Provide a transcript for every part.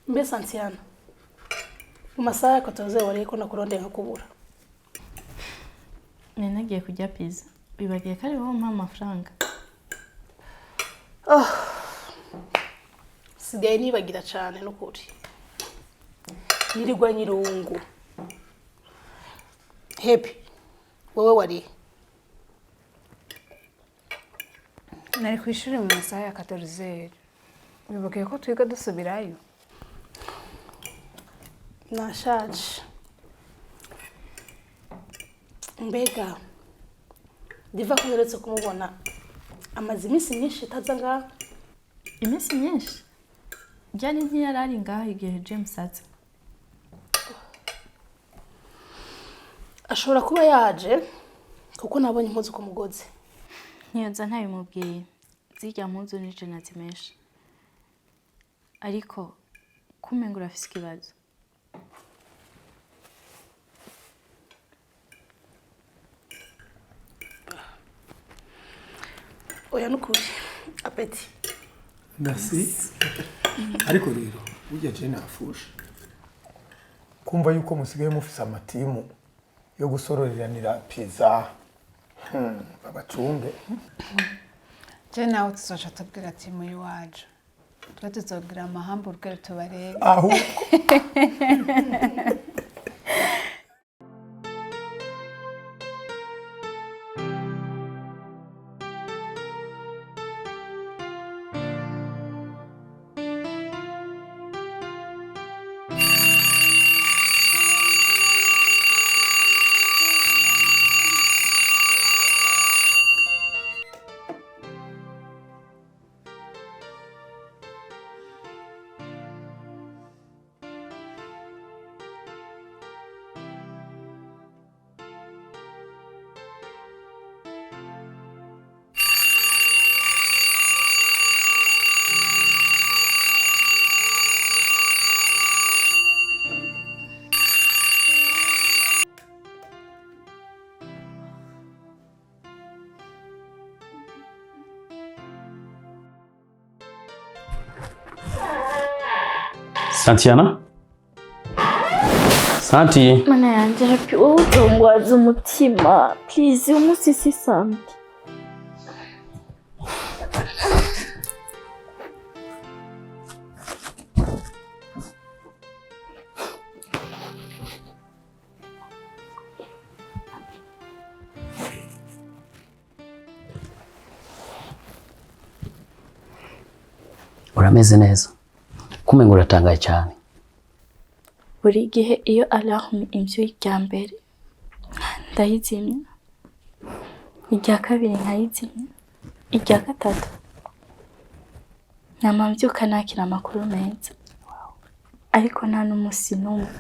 Mbese Antiana, umasaha yako tuzoze ko nakuronde nkakubura. Nagiye kujya pizza. Bibagiye kari wo mpa amafaranga. Sigaye nibagira cyane n'ukuri. Nirirwa nyirungu. Happy. Wowe wari? Nari kwishuri mu masaha ya 14. Bibagiye ko twiga dusubirayo. Nashaje. Mbega diva kuneretse kumubona amazi iminsi myinshi taza ngaho. Iminsi myinshi byari ntiyarari ngaho igihe James atse. Ashobora kuba yaje kuko nabonye impuzu ku mugozi. Ntiyoza ntabimubwiye. Zijya mpuzu nije nazimesha. Ariko kumengura afise ikibazo. Oya nukuri apeti. Merci. Ariko rero ujya je nafusha. Kumva yuko musigaye mufise amatimu yo gusororeranira pizza. Babacunge. Je nawe tuzoca tubwira timu yiwaje. Twe tuzogira amahamburger tubarebe. Aho. Santiana? Santi. Mana yanje happy utongwaza umutima. Please umusisi Santi. Urameze neza. Kumenga uratangaye cyane. Buri gihe iyo alarm imvyo ijya mbere ndayizimya. Ijya kabiri nkayizimya. Ijya gatatu namamvyuka nakira amakuru meza. Ariko nta n'umusi n'umwe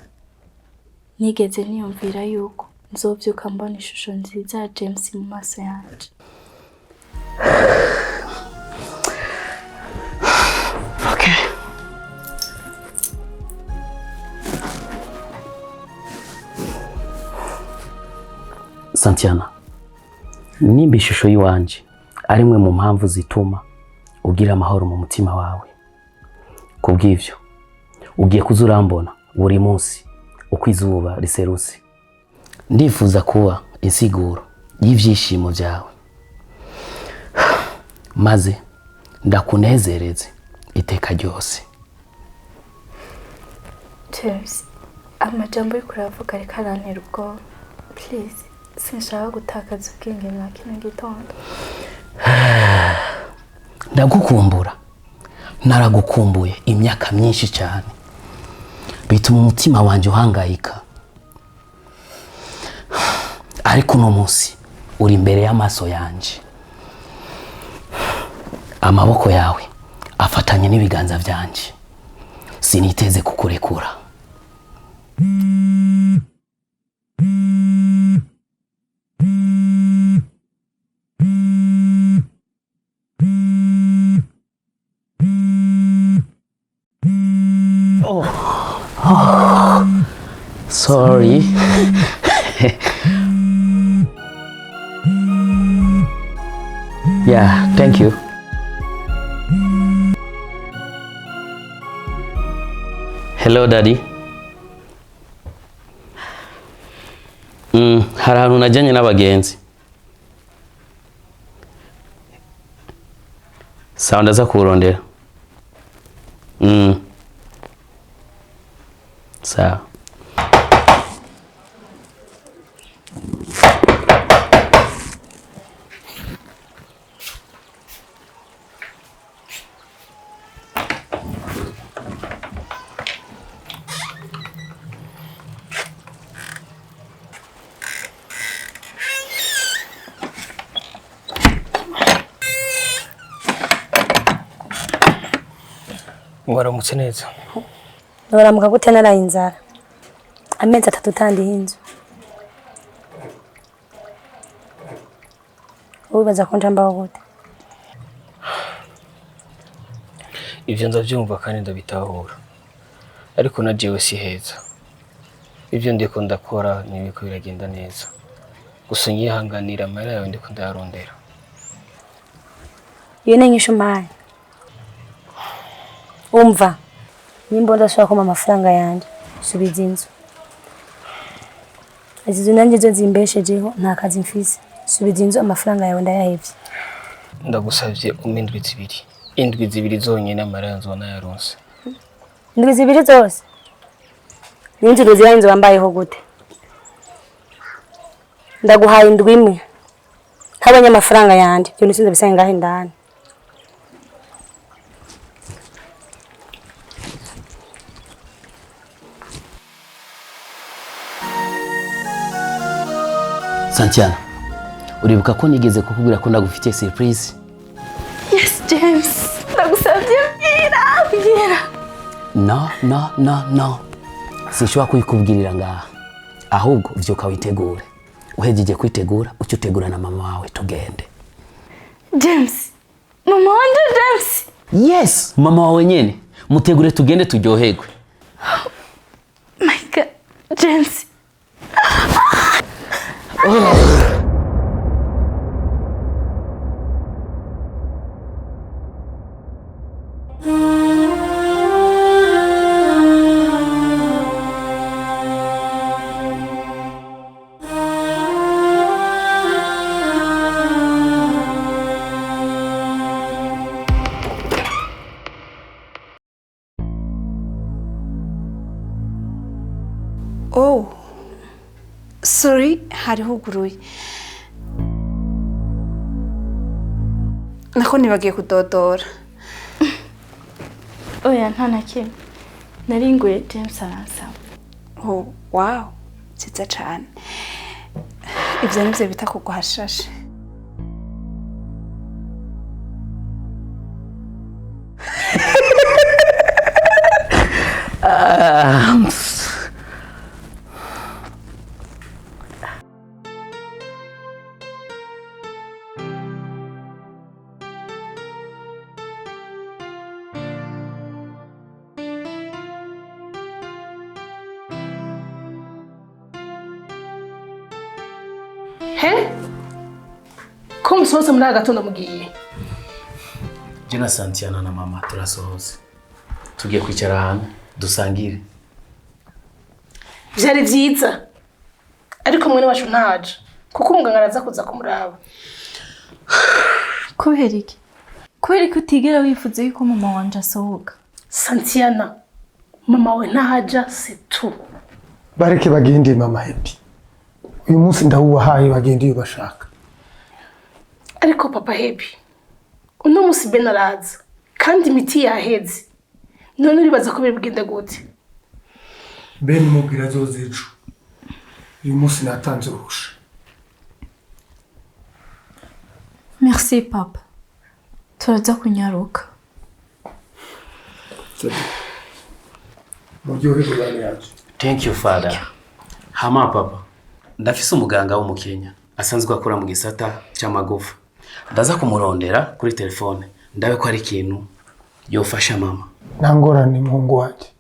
nigeze niyumvira yuko nzovyuka mbona ishusho nziza ya James mu maso yanje. Okay. Santiana, nimba ishusho yiwanje ari mwe mu mpamvu zituma ugira amahoro mu mutima wawe. Kubw'ivyo ugiye kuzurambona buri munsi uko izuba riserutse. Ndifuza kuba insiguro y'ivyishimo byawe, maze ndakunezereze iteka ryose. James, amajambo y'ukuravuga ariko arantera ubwoba. Please, sinshaka gutakaza ubwenge mwa kino gitondo. Ndagukumbura. Naragukumbuye imyaka myinshi cyane. Bituma umutima wanje uhangayika. Ariko no munsi uri imbere y'amaso yanje. Amaboko yawe afatanye n'ibiganza byanje. Siniteze kukurekura. sorry. Yeah, thank you. Hello, Daddy. Hari ahantu najyanye n'abagenzi. Sawa, ndaza kurondera. Sawa. Waramutse neza. Noramuka gute naraye inzara amezi 3 utandiye inzu ubibaza ko njambaho gute? Ivyo ndavyumva kandi ndabitahura, ariko na jewe si heza. Ivyo ndiko ndakora nibiko biragenda neza, gusa nyihanganira amahera yawe ndiko ndarondera. Iyo nenyisho mayi umva, nimba ndashaka kuma amafaranga yanje subiza inzu. Azizo nanje zo zimbeshejeho nta kazi mfise. Subiza inzu amafaranga yawe ndayahevye. Ndagusavye umindwi zibiri. Indwi zibiri zonyene amahera nzona yaronse. Indwi zibiri zose? Ninzi ruzira inzu wambayeho gute? Ndaguhaye indwi imwe. Ntabonye amafaranga yanje, byo nisinze bisanga ngahe ndani. Santiana, uribuka ko nigeze kukubwira ko ndagufitiye surprise? Yes, James. Ndagusabye mbwira. No. Sinshobora kuyikubwirira ngaha. Ahubwo vyuka witegure. Uhejeje kwitegura, ucyo utegura na mama wawe tugende. James. Mama wanje James. Yes, mama wawe nyene. Mutegure tugende turyoherwe. My God, James. Oh, sorry, hari huguruye. Nako nibagiye kudodora. Oya nta nakimwe. Naringuye James aransaba. Oh, wow, nziza cyane. Ivyo nivyo bita kuguhashashe. He? Ko musohotse muri agatondo mugiye? Je na Santiana na mama turasohoze. Tugiye kwicara ahantu dusangire. Vyari vyiza. Ariko mwene wacu ntaje. Kuko umuganga araza kuza kumuraba. Kubera iki? Kubera ko utigera wifuza yuko mama wanje asohoka? Santiana, mama we ntahaja c'est tout. Bareke bagende mama happy. Uyu munsi ndawubahaye bagende iyo bashaka. Ariko papa happy. Uno munsi Ben araza kandi imiti yaheze. None uribaza ko bigenda gute? Ben mubwira zozejo. Uyu munsi natanze urusha. Merci papa. Turaza kunyaruka. Muryohe bwani yaje. Thank you father. Hama papa. Ndafise umuganga wo mu Kenya asanzwe akora mu gisata cy'amagufa. Ndaza kumurondera kuri telefone. Ndabe ko ari ikintu yofasha mama. Nangorane muhungu waje.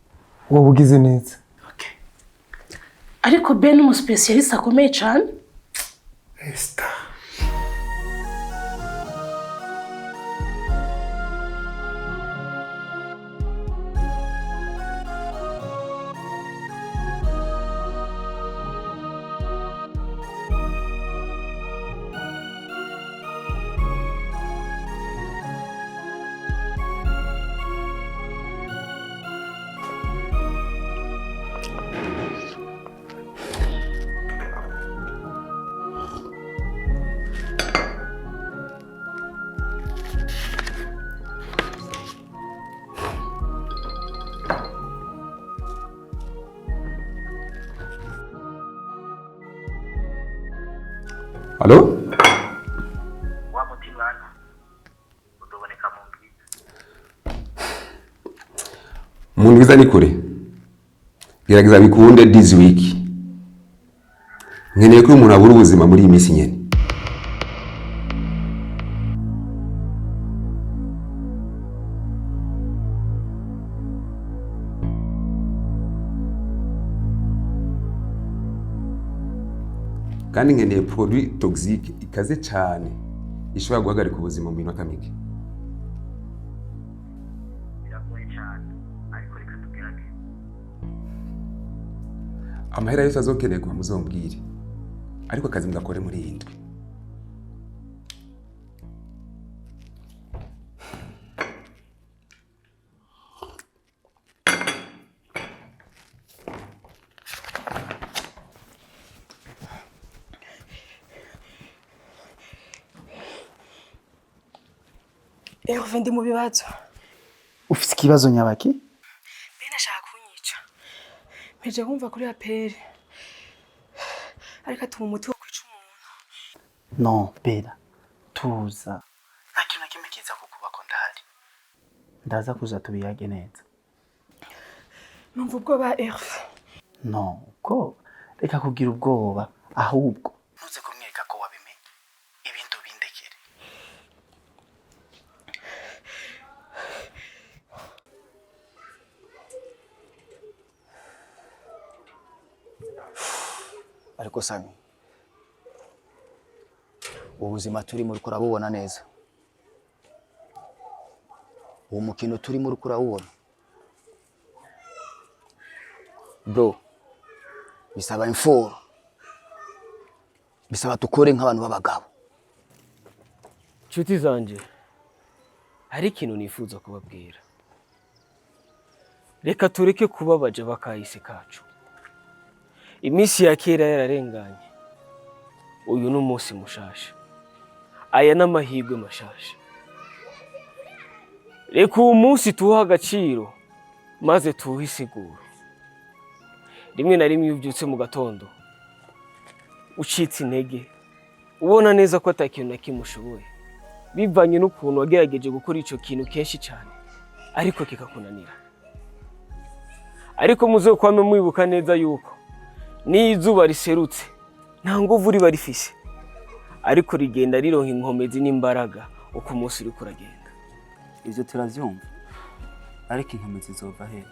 Uwo bugize neza. Okay. ariko Ben ni umusipesiyaliste akomeye cyane. Esther. Halo? Wa mutimwana udoboneka mu ndwiza. Mu ndwiza ni kure. Gerageza bikunde this week. Nkeneye ko umuntu abura ubuzima muri iyi minsi nyene. Kandi nkeneye produit toxique ikaze cyane ishobora guhagarika ubuzima mu minota mike. Biragoye cyane ariko reka tugerageze. Amahera yose azokenerwa muzombwire. Ariko akazi mugakore muri iyi ndwi. Herve ndi mu bibazo. Ufite ikibazo nyabaki? Bene ashaka kunyica. Mpeje kumva kuri aperi. Ariko atuma umuti wo kwica umuntu. No, Bera. Tuza. Nta kintu na kimwe kiza kukubako ndahari. Ndaza kuza tubiyage neza. Numva ubwoba Herve. No, ko reka kugira ubwoba ahubwo ntuze kumwereka ko wabimenye. Ibintu bindekere. Ariko Sami, ubuzima turimo uriko urabubona neza. Uwo mukino turimo uriko urawubona. Bro, bisaba imforo. Bisaba tukore nk'abantu b'abagabo. Nshuti zanje, hari ikintu nifuza kubabwira. Reka tureke kubabaja bakahise kacu. Iminsi ya kera yararenganye. Uyu ni umunsi mushasha. Aya n'amahirwe mashasha. Reka uwo munsi tuha agaciro maze tuhe isiguro. Rimwe na rimwe iyo ubyutse mu gatondo ucitse intege, ubona neza ko atakintu na kimwe ushoboye, bivanye n'ukuntu wagerageje gukora ico kintu kenshi cyane ariko kikakunanira. Ariko muzokwame mwibuka neza yuko n'izuba riserutse nta nguvu riba rifise, ariko rigenda rironka inkomezi n'imbaraga uko umunsi uri kuragenda. Ivyo turavyumva. Ariko inkomezi zova he?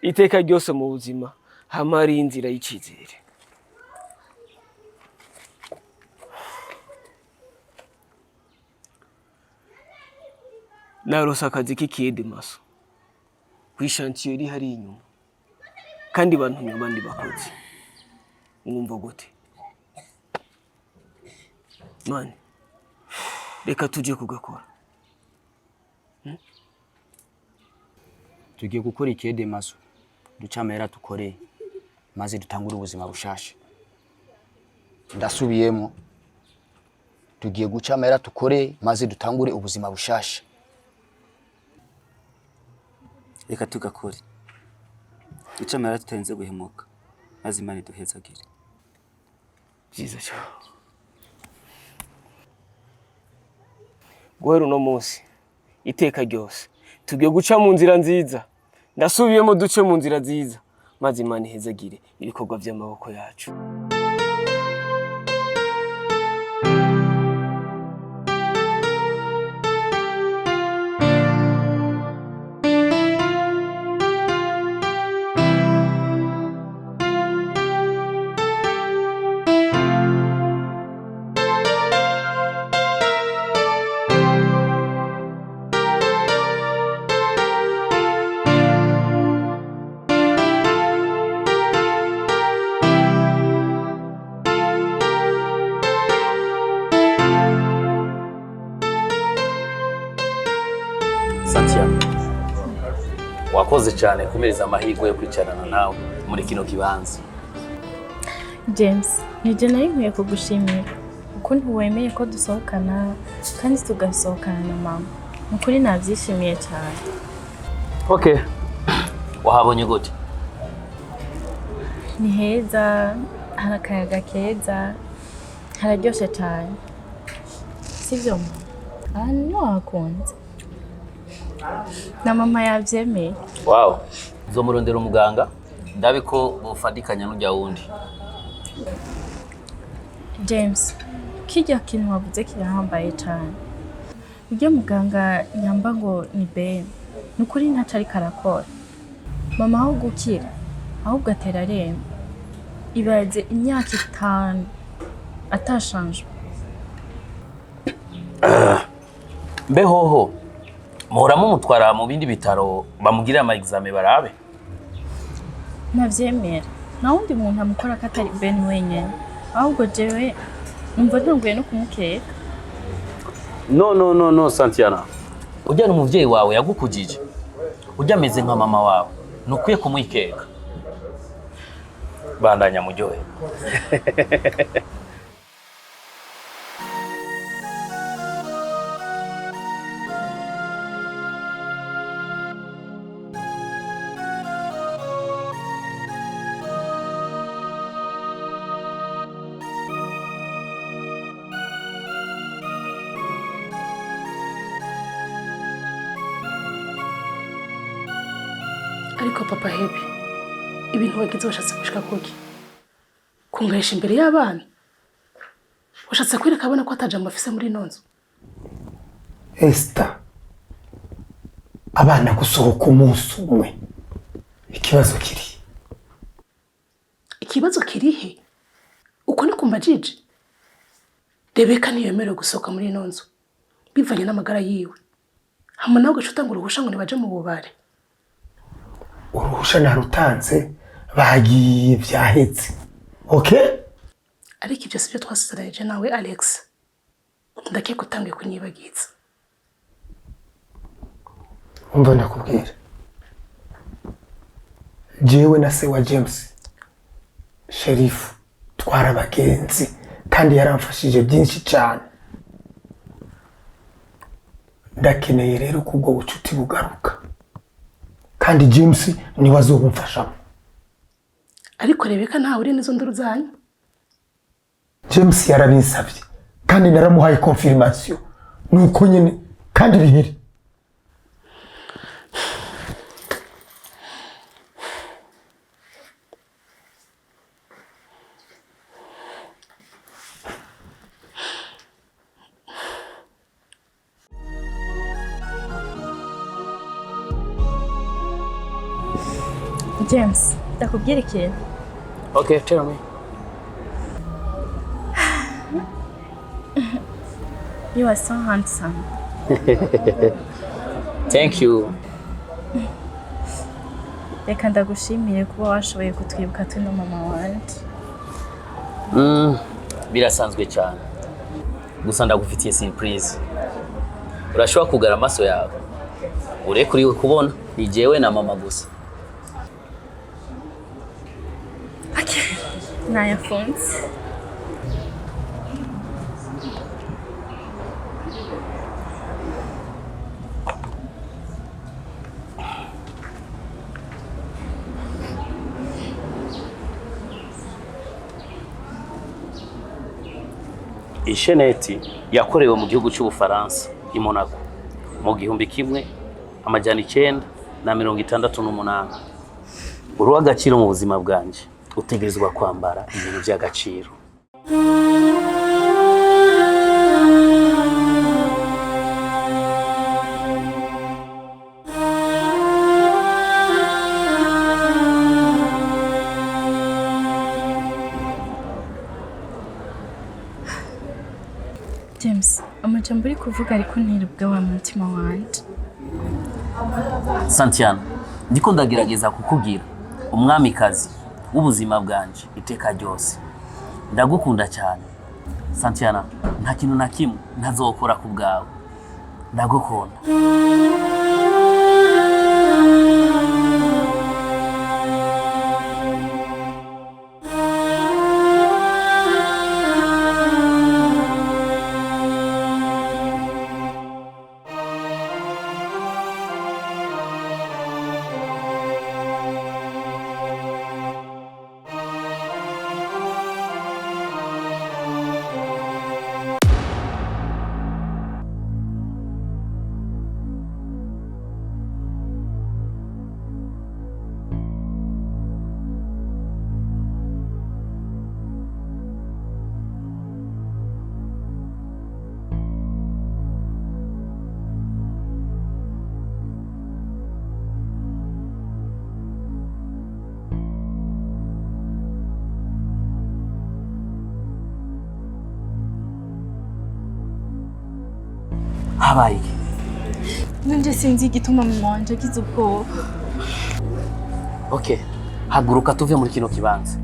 Iteka ryose mu buzima hama hari inzira y'icizere. Narose akazi k'ikiyede maso kwishantiyo iri hari inyuma, kandi bantumye abandi bakozi. Mwumva gute? Mani, reka tuje kugakora. Tugiye gukora ikiyede maso. Duca amahera tukoreye maze dutangure ubuzima bushasha. Ndasubiyemo. Tugiye guca amahera tukoreye maze dutangure ubuzima bushasha. Reka tugakore. Duca amahera tutarinze guhemuka. Maze Imana iduhezagire. Byiza cyane. Guhera uno munsi iteka ryose tugiye guca mu nzira nziza. Ndasubiyemo duce mu nzira nziza maze Imana ihezagire ibikorwa by'amaboko yacu. wakoze cyane kumereza amahirwe yo kwicarana nawe muri kino kibanza. James, nije nari nkwiye kugushimira ukuntu wemeye ko dusohokana kandi tugasohokana na mama. Nukuri nabyishimiye cyane. Okay. Wahabonye gute? Ni heza, hari akayaga keza, hararyoshe cyane. Sivyo? Ano hakunze. Na mama yavyemeye. Wow. Nzomurondera umuganga ndabe ko bofadikanya n'ujya wundi. James, kijya kintu wavuze kirahambaye cyane. Ujya muganga nyamba ngo ni Ben. Nukuri ntacari karakora. Mama aho gukira, ahubwo atera remba. Ibaze imyaka 5 atashanje. Mbehoho. Muhoramo mutwara mu bindi bitaro bamugirira ama examen barabe. Navyemera. Na wundi muntu amukora katari Ben wenyene. Ahubwo jewe numva ntunguye no kumukeka. No Santiana. Ujya n'umuvyeyi wawe yagukujije. Ujya ameze nka mama wawe. Nukwiye kumwikeka. Bandanya mujyohe. Ariko papa Hebi, ibintu wagize washatse gushika kuki? Kungahisha imbere y'abana? Washatse kwereka abana ko atajambo afise muri nonzo? Esther, abana gusohoka umunsi umwe. Ikibazo kiri. Ikibazo kirihe? Uko ni kumbajije? Rebeka niyemerewe gusohoka muri nonzo. Bivanye n'amagara yiwe. Hama nawe gacutanga uruhusha ngo nibaje mu bubare. Uruhusha narutanze bagiye vyahetse. Okay? Ariko ibyo sibyo twasezeranyije nawe Alex. Ndakeka utangiye kunyibagiza. Umva ndakubwira. Jewe na se wa James, Sheriff, twarabagenzi kandi yaramfashije byinshi cyane. Ndakeneye rero kubwo bucuti bugaruka. Kandi James ni wazobumfashamo. Ariko Rebeka ntawe uri nizo nduru zanyu. James yarabinsabye kandi naramuhaye confirmation. Nuko nyene kandi biheri. James, ndakubwira ikintu. Okay, tell me. You are so handsome. Thank you. Reka ndagushimiye kuba washoboye kutwibuka tuno mama wanje. Birasanzwe cyane. Gusa ndagufitiye surprise. Urashobora kugara amaso yawe. Urekuriwe kubona ni jewe na mama gusa. Nayafunze. Isheneti yakorewe mu gihugu cy'Ubufaransa i Monaco mu 1968. Uruwa agaciro mu buzima bwanje. Utegerezwa kwambara ibintu by'agaciro. James, amajambo uri kuvuga ariko ntirubwa wa mutima wanje. Santiana, ndiko ndagerageza kukubwira umwamikazi w'ubuzima bwanje iteka ryose. Ndagukunda cyane. Santiana, nta kintu na kimwe ntazokora ku bwawe. Ndagukunda. habaye iki? Nanje sinzi igituma mama wanje agize ubwoba. Okay, haguruka tuve muri kino kibanza.